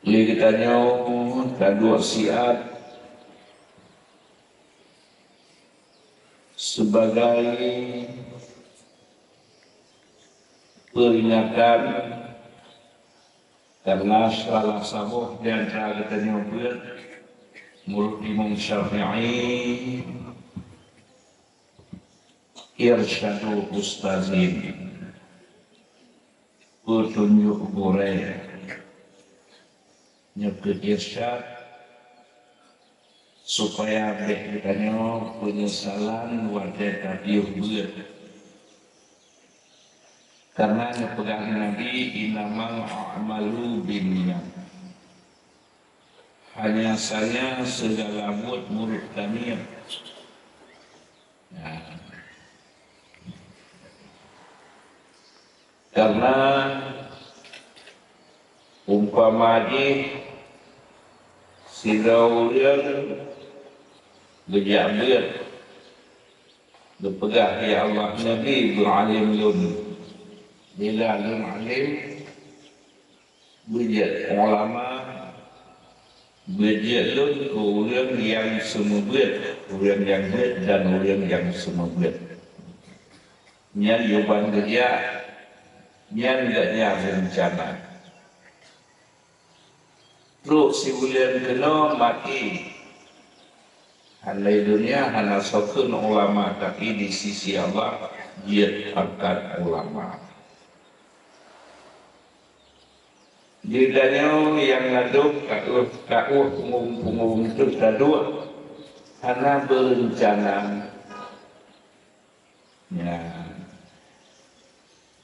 Li katanya kadua siat sebagai peringatan karena salah satu di antara katanya mulut Imam Syafi'i irsyadu ustazin petunjuk guru nyebut irsyad supaya berkatanya penyesalan wadah tabiuh buat karena pegang Nabi inamal a'malu binniyat hanya saya segala mulut kami karena umpama sidaulian berjabir berpegah ya Allah Nabi beralim lun bila lun alim berjat ulama berjat lun orang yang semua orang yang dan orang yang semua nyan yuban kerja nyan gaknya rencana terus si bulan kena mati handai dunia hana sokun ulama tapi di sisi Allah dia angkat ulama jidanya yang ngaduk kakuh punggung itu kadua hana berencana ya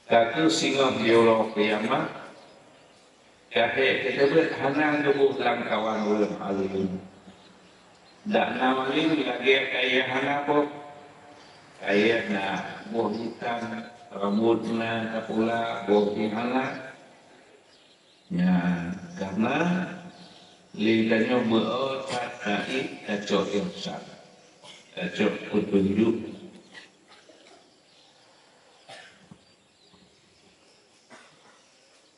kaku singa biolog kiamat kahek kita berhanang tubuh langkawan ulang alim tak namalin lagi kaya hanapok kaya na buah hitam rambut na kapula buah hitam ya karena lidahnya berotak kait kacau irsyad kacau petunjuk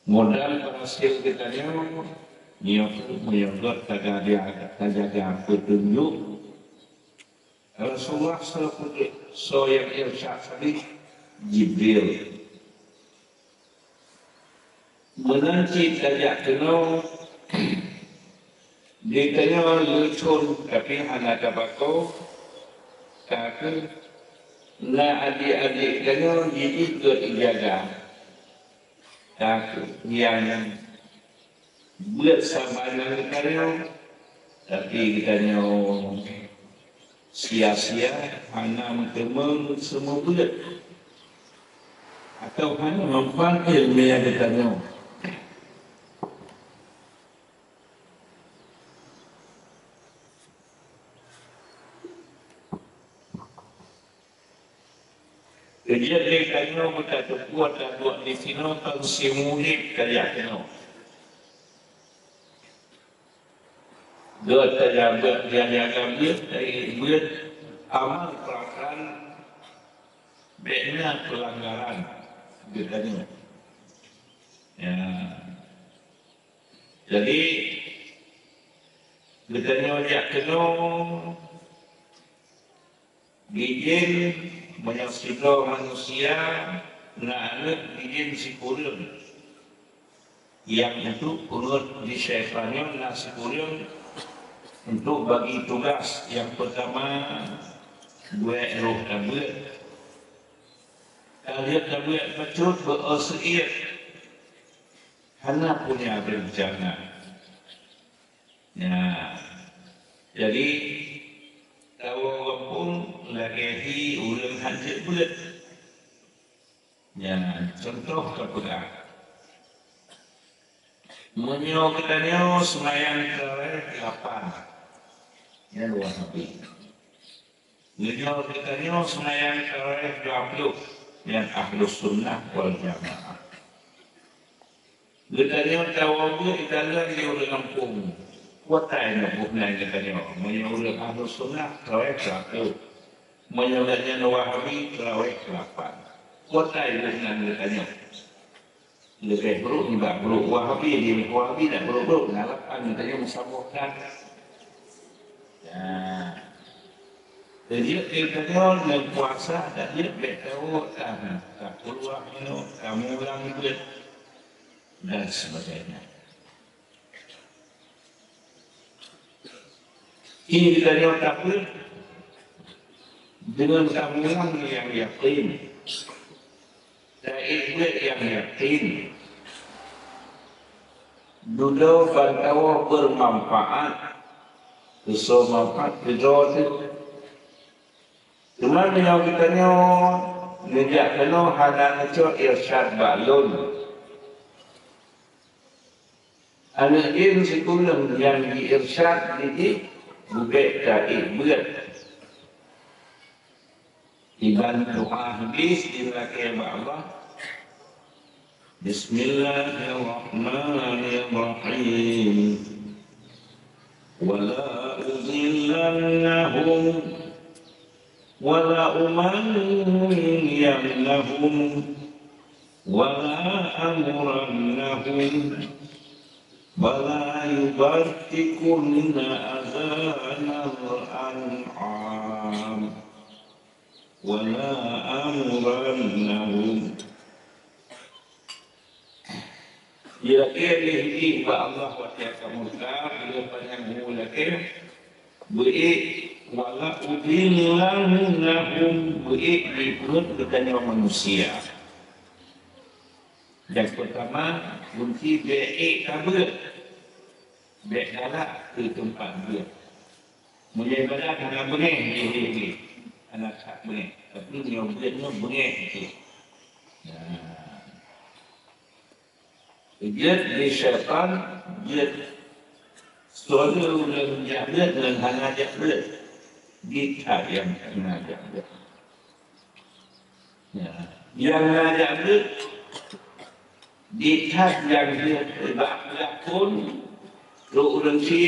modal berhasil kita menyogok kajaga petunjuk Rasulullah SAW yang irsyad tadi Jibril menanti kajak kenal ditanya lucun tapi anak tabako kakek na adik-adik kenal jadi berjaga yang buat sabanan karya tapi kitanya sia-sia hanya mentemung semua buat atau hanya mempanggil ilmiah kitanya kejadian kitanya berkata kuat dan buat di sini kalau simulip karya kitanya dia terjaga dia jaga buat amal perasaan benar pelanggaran gedanya ya jadi gedanya dia kena gigin menyaksikan manusia nak gigin si kuliah yang itu urut di syaitannya nasi kuliah untuk bagi tugas yang pertama buat roh tabuat kalian tabuat betul berasir hana punya berencana ya jadi tahu pun lagi ulang hancur bulat ya contoh kepada menyokatnya semayang terawih 8 ya luar nabi menyokatnya semayang terawih 20 yang ahlus sunnah wal jamaah getanya tawabu italah di orang kampung kota yang bukan getanya menyokatnya ahlus sunnah terawih 20 menyokatnya wahabi terawih 8 kota yang bukan getanya lebih buruk ni bak buruk Wahabi dia Wahabi tak buruk-buruk ngalapan tanya musabahkan. Jadi kita nak puasa tak dia baik tahu tak keluar minum kamu ulang ikut dan sebagainya. Ini kita lihat apa dengan kamu ulang yang yakin. Taib yang yakin duduk bantawa bermanfaat keso manfaat kejo tu cuma yang kita nyo ngejak kena hana ngeco irsyad balun anak in sekolah yang diirsyad ini bubek taib berat iban doa habis dilakai Allah. Bismillahirrahmanirrahim. Wala uzillannahum wala umanniyannahum wala amurannahum wala yubartikunna azanal an'am wala amrannahum. Ia kelih ba Allah wa ta'ala murtab bila panjang mulake baik wala udillannahum baik diurut bertanya manusia. Yang pertama kunci baik kabar baik galak ke tempat dia mulai ibadah kena bengih dia anak tak bengih tapi dia bengih itu. Jad di syaitan, jad selalu menjahit dan hanya jahit. Kita yang kena jahit. Yang jahit, kita yang dia berbaklah pun, lu orang si,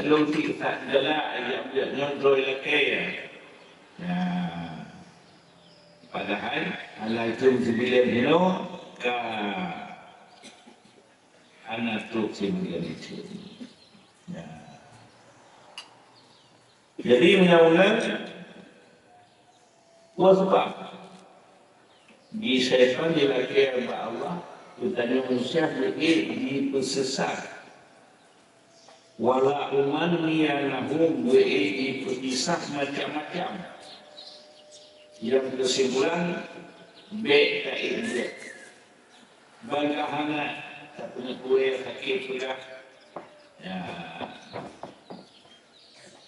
lu si tak galak, yang dia nyontroi lakai. Padahal, Allah itu sebilan hino, anak tu sembilan itu. Jadi menyaulan wasbab di syaitan dilakai oleh Allah bertanya manusia dipersesat wala umanniyannahum dipersesat macam-macam yang kesimpulan baik tak indah bagaimana tak punya kue sakit sudah.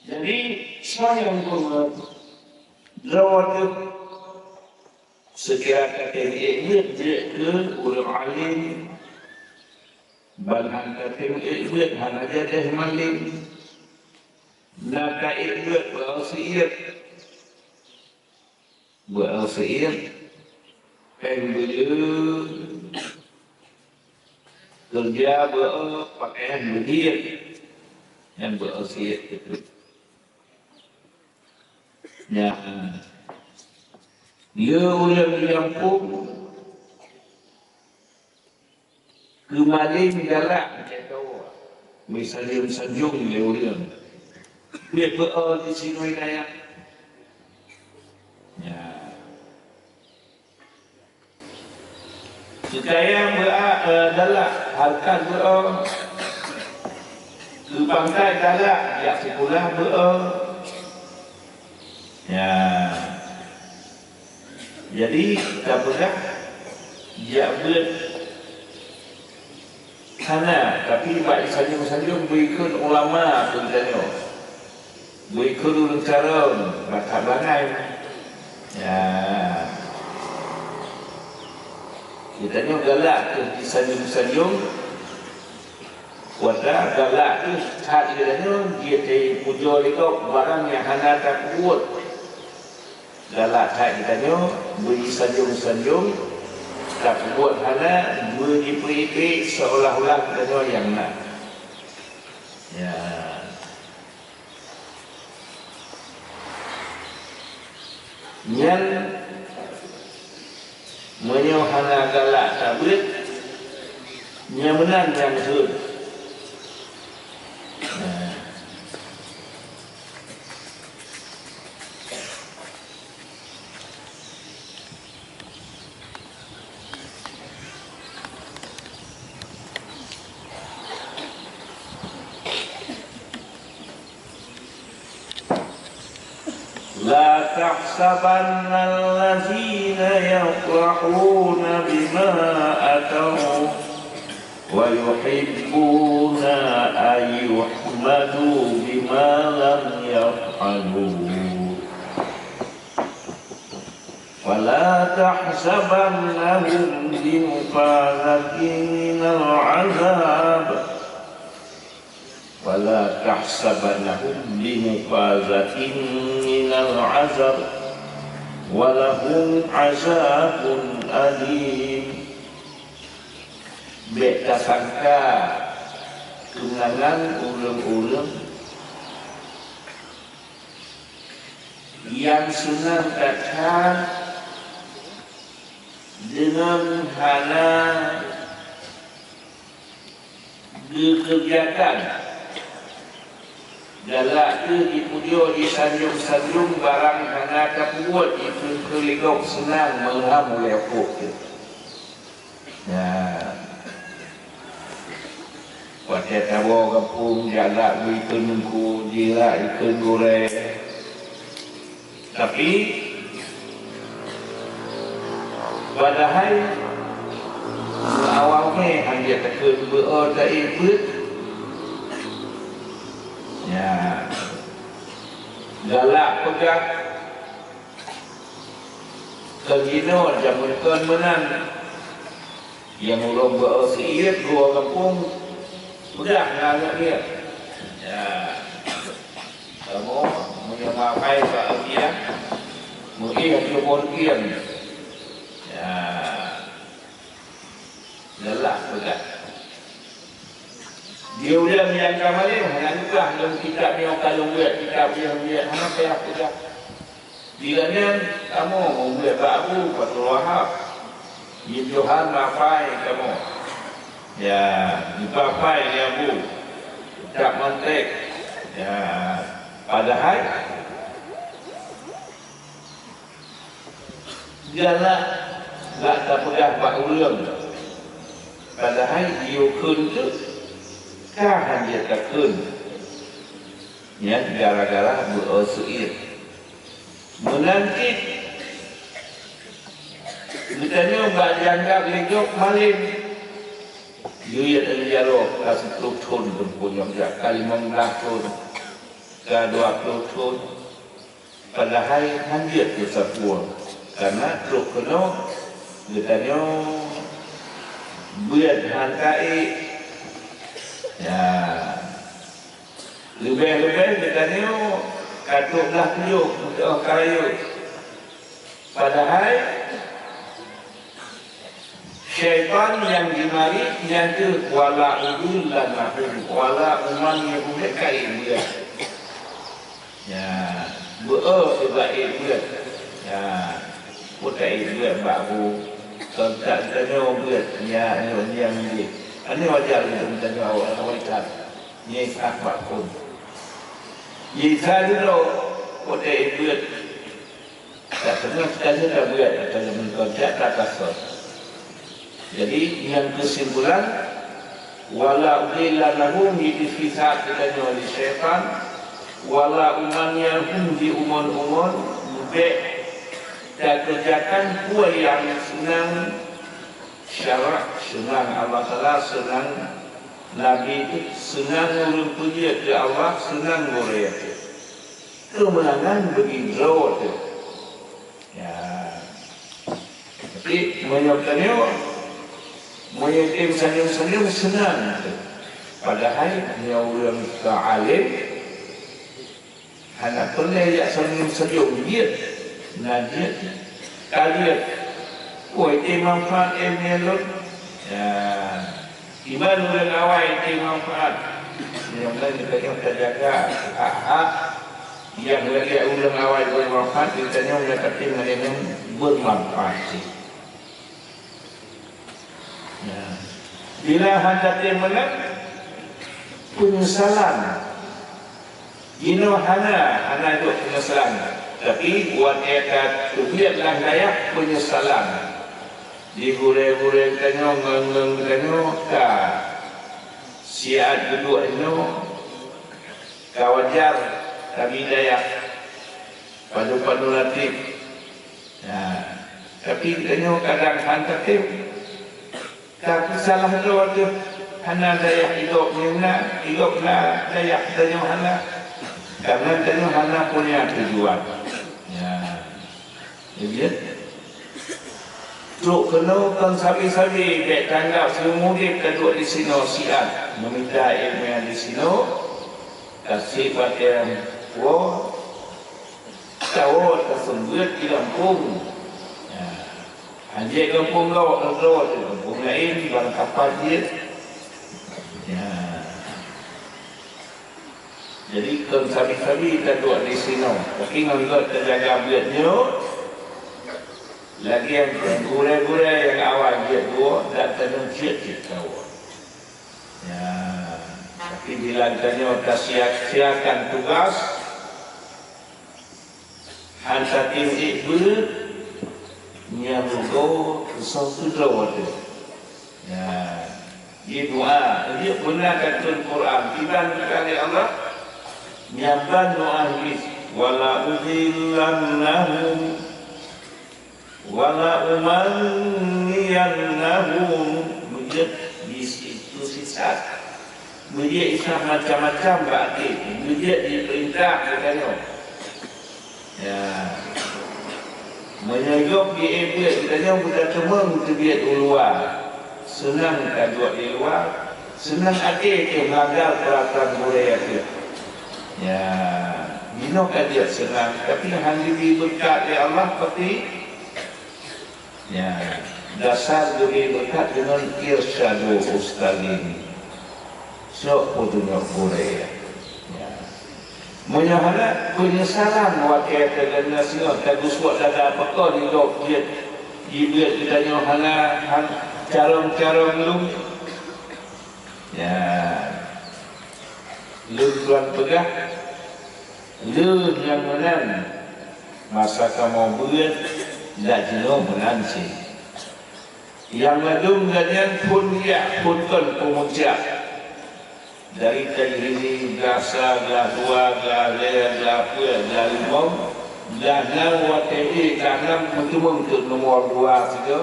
Jadi saya yang rawat sekiranya dia ke ulama alim balhan katim ibad hana jadah malim naka ibad wa'asir pembelu kerja pakaian berdiat yang berasiat itu. Ya, dia ulang diampun kemarin galak tahu. Misalnya sanjung dia ulang. Dia di sini daya. Ya. Sekaya galak harkat ke pantai galak jak sekolah ya. Jadi tak pernah jak sana tapi baik saja berikut ulama pun tanya berikut urang cara bakat bangai ya. Kita ni galak tu disanjung-sanjung wadah galak tu saat dia puja itu barang yang hana tak kuat galak saat kita ni beri sanjung-sanjung tak kuat hana beri ipik seolah-olah kita ni yang nak ya. Yang menyohana galak sabit Nyamenan yang sur. لا تحسبن الذين يفرحون بما أتوا ويحبون أن يحمدوا بما لم يفعلوا ولا تحسبنهم بمفازة من العذاب ولا تحسبنهم بمفازة من العذاب ولهم عذاب أليم. Beta sangka tunangan ulung-ulung yang senang datang dengan hana dikerjakan galak ke dipudio disanjung-sanjung barang hana kapuat itu keligok senang menghamu lepuk Wajah tawa kampung jalak ikan nungku jilak ikan goreng. Tapi padahal awalnya hanya tekan berada ikut. Ya, galak pegang kegino jamun kan menang yang ulung bersiat gua kampung. Udah nggak dia. Ya, kamu menyamakai Pak dia, mungkin mungkin. Ya, lelah sudah. Dia udah yang kemarin, hanya juga dalam kitab yang kalau buat kitab yang dia, hanya saya sudah. Bilangnya kamu mau buat baru, Fathul Wahab, Johan mapai kamu. Ya, dipapai ya Bu, tak mantek. Ya, padahal jalan tak terpedah Pak Ulung. Padahal dia kuntu, kah dia takun. Ya, gara-gara berusuir, menanti. Ditanya Mbak Jangga legok malim. Dia terjalo kasih pelutun berpunyam jak kali menglakun ke 20 tahun padahal hanjir ke sepuang karena truk kena ditanya buat hantai ya lebih-lebih ditanya katuklah tuyuk untuk kayu padahal syaitan yang dimari yang tu wala udul dan mahum wala uman yang berkai dia ya sebaik dia ya putai dia babu tak tanya dia ya yang dia ini wajar kita tanya awal kan ni apa pun ye dulu putai dia tak pernah sekali dah buat atau mengkontak atas. Jadi yang kesimpulan wala udilla lahum bitifisat kita oleh syaitan wala umannya hum di umon-umon be dan kerjakan kuah yang senang syarak senang Allah Ta'ala senang Nabi itu senang ulun puji ke Allah senang goreh kemenangan begitu ya tapi menyebutkannya menyetim senyum-senyum senang padahal dia orang ta'alim anak pernah dia senyum-senyum dia dia kalian itu manfaat yang ya iman orang awal itu manfaat yang lain kita jaga yang lagi orang awal bermanfaat kita yang kata bermanfaat Bila handa menang penyesalan. Hana itu penyesalan. Tapi buat eta tubiatlah daya penyesalan. Digure-gure kanyo ngeng kanyo ka siat duduk ino ka wajar kami daya padu-padu latif. Tapi kanyo kadang hantatim ka salah do tu hana daya hidup na daya kanyo hana karena kanyo hana punya tujuan. Lihat Truk kena kan sabi-sabi dek tanggap semudi kedua di sini siat meminta ilmu yang di sini kasih pakaian tahu tersebut di kampung anjek kampung kampung lain barang kapal dia jadi kan sabi-sabi kedua di sini tapi ngambil terjaga beratnya. Lagi yang gure-gure yang awal dia dua dan tenung cik tahu. Tapi bila tanya siapkan tugas hantar tim ibu nyamuk sesuatu tu. Dia doa, dia gunakan Al-Quran. Dibandingkan Allah nyamban doa ini wala udhillannahum wala umanniyannahum mujad itu sisat mujad isah macam-macam berarti mujad diperintah katanya menyayop di ebet katanya budak temeng terbiat luar senang kadua di luar senang adik ke melanggar peraturan budaya itu minum adik senang tapi hanya diberkat oleh Allah seperti dasar duri berkat dengan irsyadu ustadin sok putunya Korea menyahana penyesalan wakil tergenasi tagus buat dada apakah di dok dia dibuat ditanya hana carong-carong lu lu tuan pegah lu yang menang masa kamu buat tak jenuh menansi yang ladung gadian pun dia punkan pemuja dari tajiri gasa gahua galer gapur galimong gahna watei gahna mentumung untuk nomor 2 saja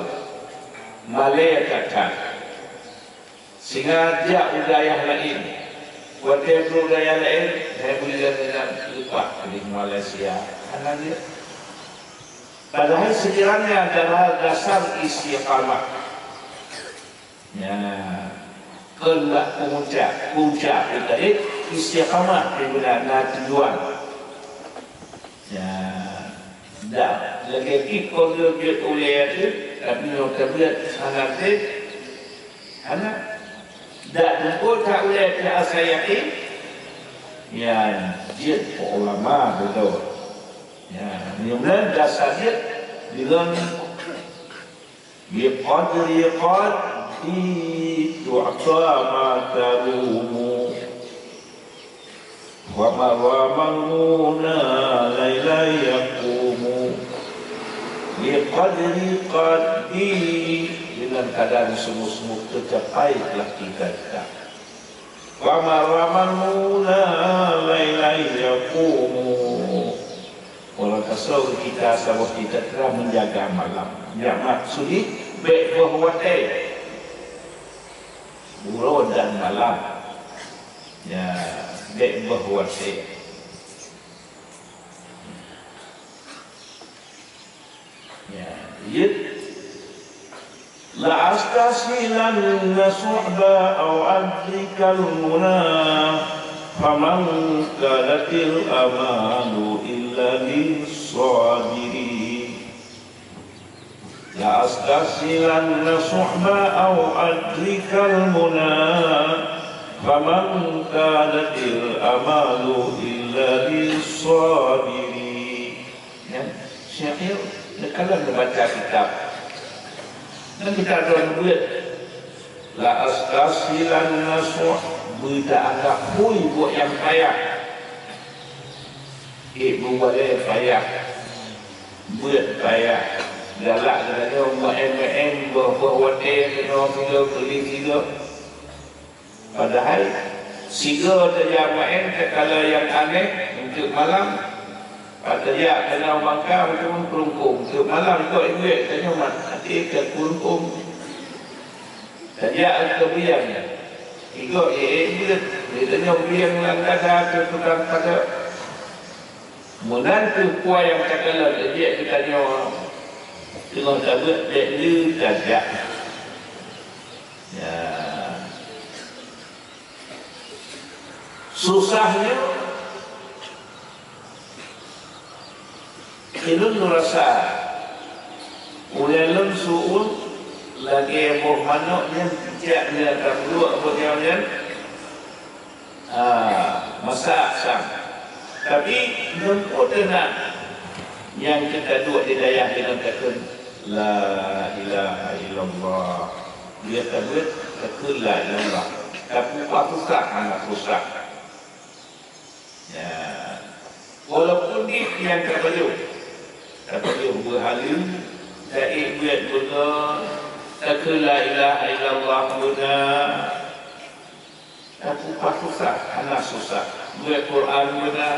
Malaya kakak sehingga dia udayah lain watei udayah lain saya boleh lupa di Malaysia karena dia padahal sekiranya adalah dasar istiqamah. Kelak puncak itu istiqamah digunakan tujuan. Dah lagi kalau dia oleh itu, tapi nak terbuat sangat anak dah tunggu tak oleh dia saya yakin. Dia ulama betul. Kemudian dasar dia dengan biqadri qadri tu'ta ma tarumu wa maramuna layla yaqumu biqadri qadri dengan kadar semua tercapai telah kita wa maramuna layla yaqumu. Orang tasawuf kita sabah kita telah menjaga malam. Yang maksudnya baik berhuatai bulan dan malam. Baik berhuatai. La astasilanna su'ba aw adrikal munah faman kalatil amalu illa lis-sabirin la astasilanna suhba aw adrikal munah faman kalatil amalu illa lis-sabirin. Syair kalau membaca kitab dan kita ada buat la astasilan nasuh berita agak hui buat yang payah ibu boleh payah buat payah galak katanya main-main buah-buah kena tiga beli tiga padahal siga saja main kalau yang aneh untuk malam pada ya kena bangka macam perungkung untuk malam kau duit tanya mat hati ke perungkung saja kebiang ikut bulat dia tanya biang langkada ke tukang pada menantu kuah yang cakala dia tanya tengok tabut dia lu tajak ya susahnya ilun nurasa ulelun su'un lagi emoh manuknya tidak dia terdua berjalan masak sang tapi nampak tenang yang kita dua di daya dengan kata la ilaha illallah dia tabut kata la ilallah tapi apa susah anak susah ya walaupun dia yang terbajuk berhalil da'i buat guna kata la ilaha illallah guna tapi apa susah anak susah buat Quran guna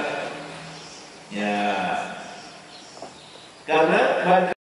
ya karena